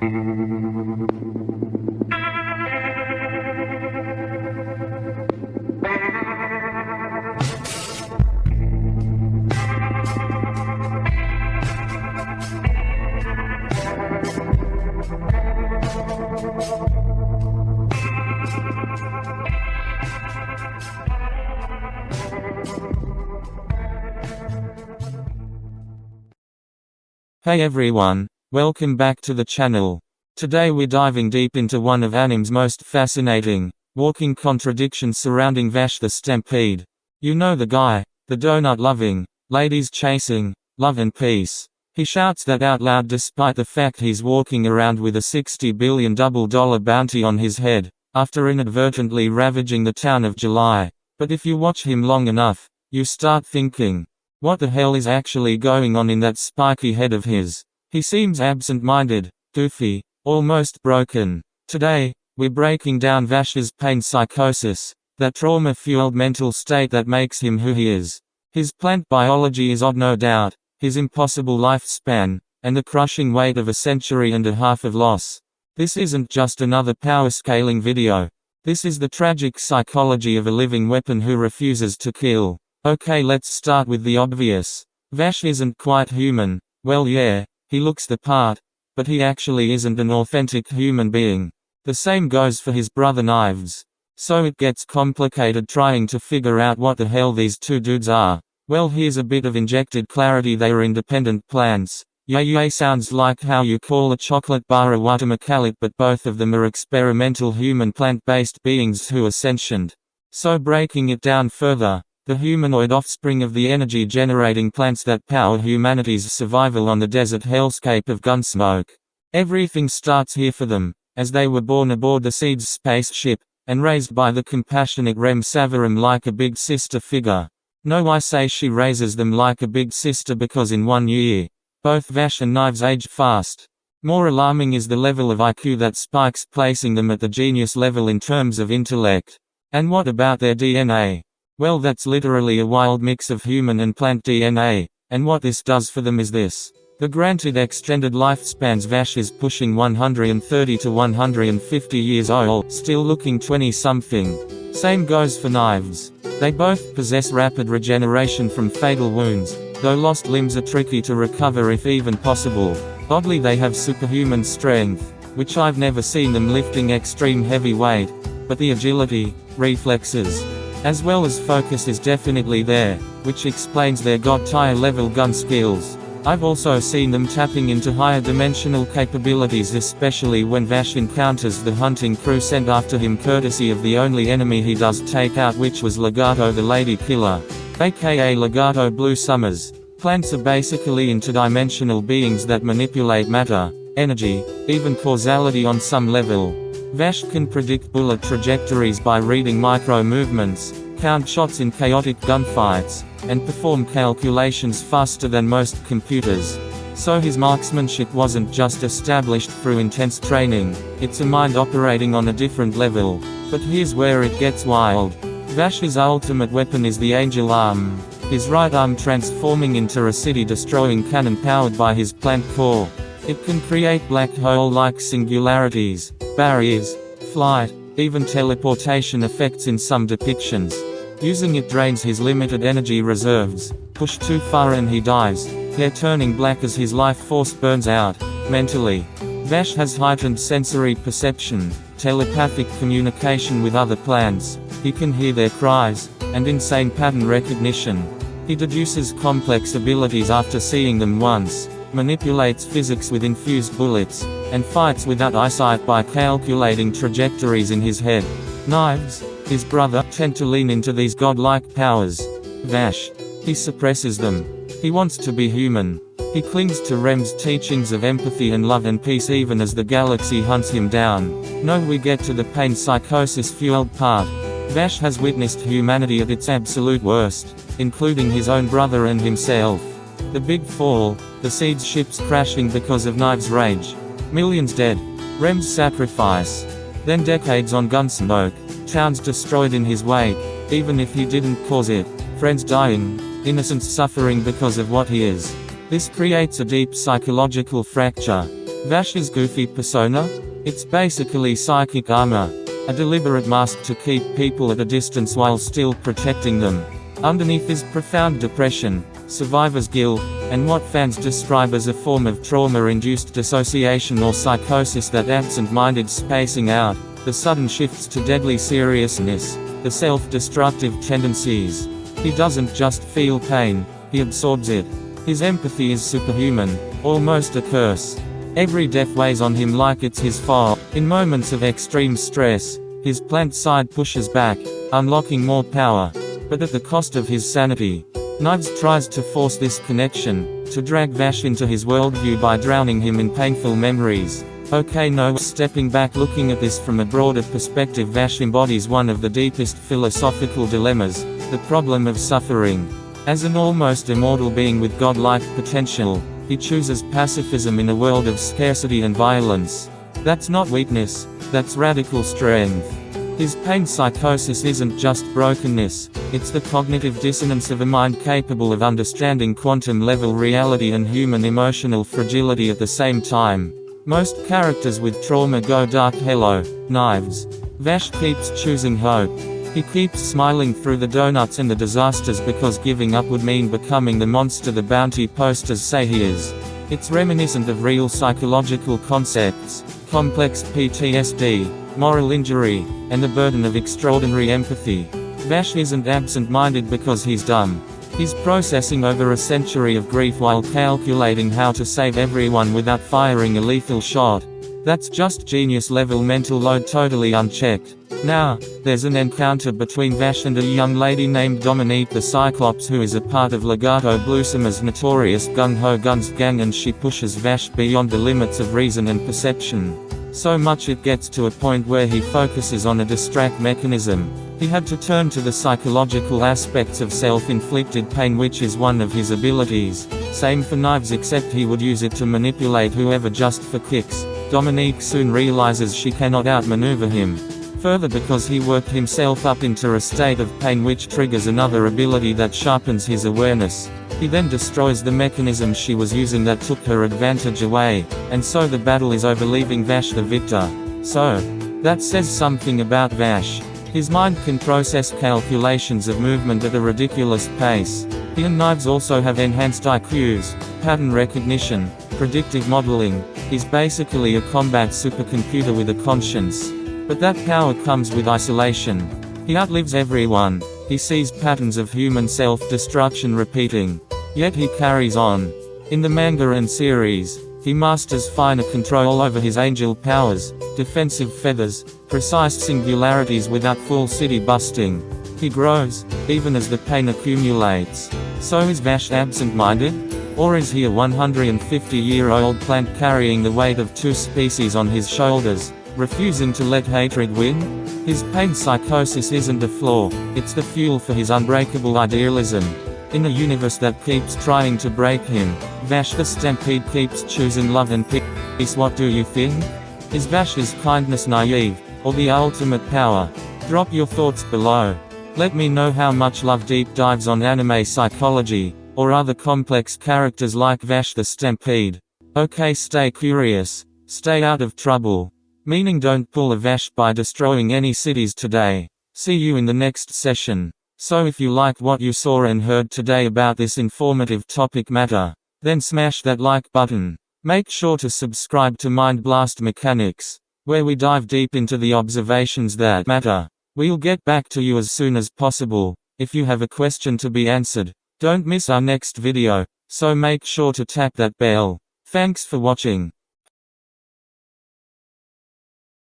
Hey everyone, welcome back to the channel. Today we're diving deep into one of anime's most fascinating, walking contradictions surrounding Vash the Stampede. You know the guy, the donut-loving, ladies-chasing, love and peace. He shouts that out loud despite the fact he's walking around with a $60 billion double-dollar bounty on his head, after inadvertently ravaging the town of July. But if you watch him long enough, you start thinking, what the hell is actually going on in that spiky head of his? He seems absent-minded, goofy, almost broken. Today, we're breaking down Vash's pain psychosis, that trauma-fueled mental state that makes him who he is. His plant biology is odd no doubt, his impossible lifespan, and the crushing weight of a century and a half of loss. This isn't just another power-scaling video. This is the tragic psychology of a living weapon who refuses to kill. Okay, let's start with the obvious. Vash isn't quite human. Well yeah, he looks the part, but he actually isn't an authentic human being. The same goes for his brother Knives. So it gets complicated trying to figure out what the hell these two dudes are. Well, here's a bit of injected clarity: they are independent plants. Yay sounds like how you call a chocolate bar a watermelon, but both of them are experimental human plant-based beings who are sentient. So breaking it down further, the humanoid offspring of the energy-generating plants that power humanity's survival on the desert hellscape of Gunsmoke. Everything starts here for them, as they were born aboard the Seeds spaceship, and raised by the compassionate Rem Savaram like a big sister figure. No, I say she raises them like a big sister because in 1 year, both Vash and Knives age fast. More alarming is the level of IQ that spikes, placing them at the genius level in terms of intellect. And what about their DNA? Well, that's literally a wild mix of human and plant DNA, and what this does for them is this. The granted extended lifespans: Vash is pushing 130 to 150 years old, still looking 20-something. Same goes for Knives. They both possess rapid regeneration from fatal wounds, though lost limbs are tricky to recover if even possible. Oddly, they have superhuman strength, which I've never seen them lifting extreme heavy weight, but the agility, reflexes, as well as focus is definitely there, which explains their god-tier level gun skills. I've also seen them tapping into higher dimensional capabilities, especially when Vash encounters the hunting crew sent after him courtesy of the only enemy he does take out, which was Legato the Lady Killer, aka Legato Blue Summers. Plants are basically interdimensional beings that manipulate matter, energy, even causality on some level. Vash can predict bullet trajectories by reading micro-movements, count shots in chaotic gunfights, and perform calculations faster than most computers. So his marksmanship wasn't just established through intense training, it's a mind operating on a different level. But here's where it gets wild. Vash's ultimate weapon is the Angel Arm, his right arm transforming into a city-destroying cannon powered by his plant core. It can create black hole-like singularities, barriers, flight, even teleportation effects in some depictions. Using it drains his limited energy reserves. Push too far and he dies, hair turning black as his life force burns out. Mentally, Vash has heightened sensory perception, telepathic communication with other plants. He can hear their cries, and insane pattern recognition. He deduces complex abilities after seeing them once, manipulates physics with infused bullets, and fights without eyesight by calculating trajectories in his head. Knives, his brother, tend to lean into these godlike powers. Vash, he suppresses them. He wants to be human. He clings to Rem's teachings of empathy and love and peace even as the galaxy hunts him down. No, we get to the pain psychosis-fueled part. Vash has witnessed humanity at its absolute worst, including his own brother and himself. The Big Fall, the Seeds ships crashing because of Knives' rage. Millions dead. Rem's sacrifice. Then decades on Gunsmoke, towns destroyed in his wake, even if he didn't cause it. Friends dying, innocents suffering because of what he is. This creates a deep psychological fracture. Vash's goofy persona? It's basically psychic armor. A deliberate mask to keep people at a distance while still protecting them. Underneath is profound depression, survivor's guilt, and what fans describe as a form of trauma-induced dissociation or psychosis, that absent-minded spacing out, the sudden shifts to deadly seriousness, the self-destructive tendencies. He doesn't just feel pain, he absorbs it. His empathy is superhuman, almost a curse. Every death weighs on him like it's his fault. In moments of extreme stress, his plant side pushes back, unlocking more power, but at the cost of his sanity. Knives tries to force this connection, to drag Vash into his worldview by drowning him in painful memories. Okay, no, stepping back, looking at this from a broader perspective, Vash embodies one of the deepest philosophical dilemmas, the problem of suffering. As an almost immortal being with godlike potential, he chooses pacifism in a world of scarcity and violence. That's not weakness, that's radical strength. His pain psychosis isn't just brokenness, it's the cognitive dissonance of a mind capable of understanding quantum-level reality and human emotional fragility at the same time. Most characters with trauma go dark. Hello, Knives. Vash keeps choosing hope. He keeps smiling through the donuts and the disasters because giving up would mean becoming the monster the bounty posters say he is. It's reminiscent of real psychological concepts, complex PTSD, moral injury, and the burden of extraordinary empathy. Vash isn't absent-minded because he's dumb. He's processing over a century of grief while calculating how to save everyone without firing a lethal shot. That's just genius-level mental load, totally unchecked. Now, there's an encounter between Vash and a young lady named Dominique the Cyclops, who is a part of Legato Bluesummer's notorious Gung-Ho Guns gang, and she pushes Vash beyond the limits of reason and perception. So much it gets to a point where he focuses on a distract mechanism. He had to turn to the psychological aspects of self-inflicted pain, which is one of his abilities. Same for Knives, except he would use it to manipulate whoever just for kicks. Dominique soon realizes she cannot outmaneuver him. Further, because he worked himself up into a state of pain, which triggers another ability that sharpens his awareness. He then destroys the mechanism she was using that took her advantage away, and so the battle is over, leaving Vash the victor. So, that says something about Vash. His mind can process calculations of movement at a ridiculous pace. He and Knives also have enhanced IQs, pattern recognition, predictive modeling. He's basically a combat supercomputer with a conscience. But that power comes with isolation. He outlives everyone. He sees patterns of human self-destruction repeating. Yet he carries on. In the manga and series, he masters finer control over his angel powers, defensive feathers, precise singularities without full city busting. He grows, even as the pain accumulates. So is Vash absent-minded? Or is he a 150-year-old plant carrying the weight of two species on his shoulders, refusing to let hatred win? His pain psychosis isn't a flaw, it's the fuel for his unbreakable idealism. In a universe that keeps trying to break him, Vash the Stampede keeps choosing love and peace. What do you think? Is Vash's kindness naive, or the ultimate power? Drop your thoughts below. Let me know how much love deep dives on anime psychology, or other complex characters like Vash the Stampede. Okay, stay curious, stay out of trouble. Meaning, don't pull a Vash by destroying any cities today. See you in the next session. So if you liked what you saw and heard today about this informative topic matter, then smash that like button. Make sure to subscribe to Mind Blast Mechanics, where we dive deep into the observations that matter. We'll get back to you as soon as possible. If you have a question to be answered, don't miss our next video, so make sure to tap that bell. Thanks for watching.